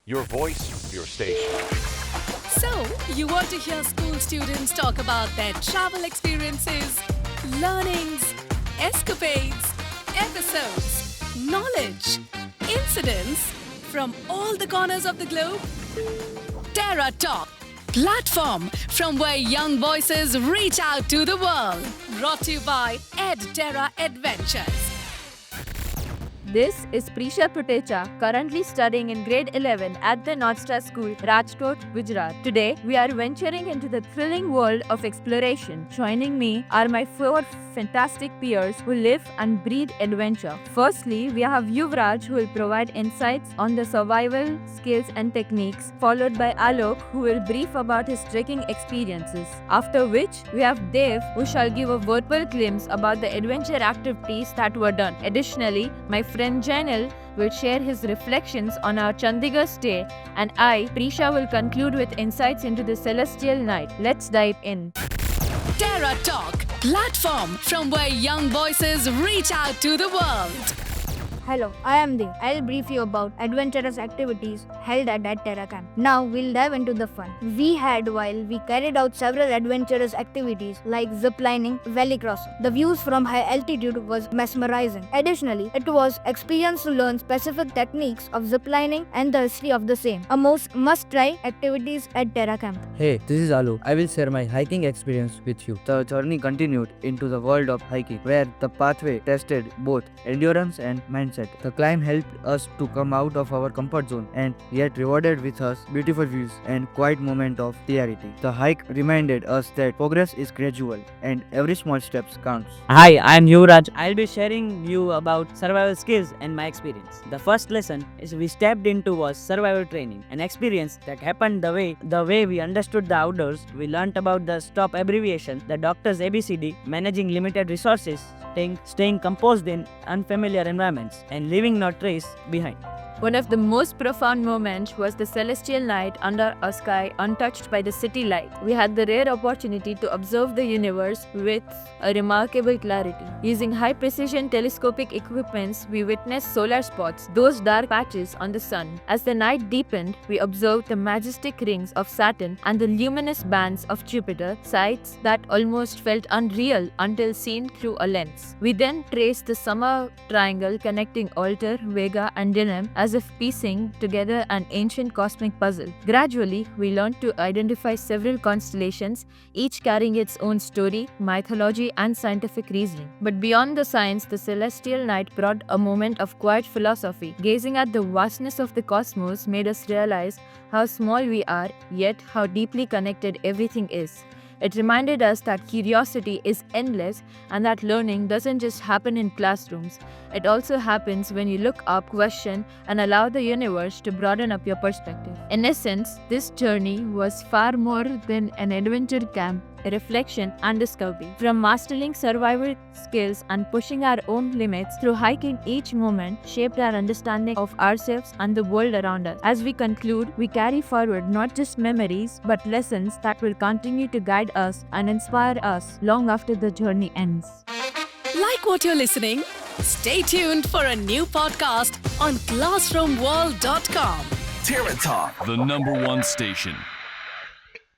Your voice, your station. So, you want to hear school students talk about their travel experiences, learnings, escapades, episodes, knowledge, incidents from all the corners of the globe? Terra Talk, platform from where young voices reach out to the world. Brought to you by EdTerra Adventures. This is Prisha Putecha, currently studying in grade 11 at the North Star School, Rajkot, Gujarat. Today, we are venturing into the thrilling world of exploration. Joining me are my four fantastic peers who live and breathe adventure. Firstly, we have Yuvraj, who will provide insights on the survival skills and techniques, followed by Alok, who will brief about his trekking experiences. After which, we have Dev, who shall give a verbal glimpse about the adventure activities that were done. Additionally, my friend Janil will share his reflections on our Chandigarh stay, and I, Prisha, will conclude with insights into the celestial night. Let's dive in. Terra Talk, platform from where young voices reach out to the world. Hello, I am Dev. I'll brief you about adventurous activities held at Terra Camp. Now we'll dive into the fun we had while we carried out several adventurous activities like ziplining, valley crossing. The views from high altitude was mesmerizing. Additionally, it was experience to learn specific techniques of ziplining and the history of the same. A most must-try activities at Terra Camp. Hey, this is Alu. I will share my hiking experience with you. The journey continued into the world of hiking, where the pathway tested both endurance and mindset. The climb helped us to come out of our comfort zone and yet rewarded with us beautiful views and quiet moment of clarity. The hike reminded us that progress is gradual and every small step counts. Hi, I am Yuvraj. I'll be sharing you about survival skills and my experience. The first lesson is we stepped into was survival training, an experience that happened the way we understood the outdoors. We learnt about the STOP abbreviation, the doctor's ABCD, managing limited resources, staying composed in unfamiliar environments, and leaving no trace behind. One of the most profound moments was the celestial night under a sky untouched by the city light. We had the rare opportunity to observe the universe with a remarkable clarity. Using high-precision telescopic equipments, we witnessed solar spots, those dark patches on the sun. As the night deepened, we observed the majestic rings of Saturn and the luminous bands of Jupiter, sights that almost felt unreal until seen through a lens. We then traced the summer triangle connecting Altair, Vega, and Deneb as if piecing together an ancient cosmic puzzle. Gradually, we learned to identify several constellations, each carrying its own story, mythology, and scientific reasoning. But beyond the science, the celestial night brought a moment of quiet philosophy. Gazing at the vastness of the cosmos made us realize how small we are, yet how deeply connected everything is. It reminded us that curiosity is endless and that learning doesn't just happen in classrooms. It also happens when you look up, question, and allow the universe to broaden up your perspective. In essence, this journey was far more than an adventure camp, a reflection and discovery. From mastering survival skills and pushing our own limits through hiking, each moment shaped our understanding of ourselves and the world around us. As we conclude, we carry forward not just memories but lessons that will continue to guide us and inspire us long after the journey ends. Like what you're listening? Stay tuned for a new podcast on classroomworld.com. Terra Talk, The #1 station.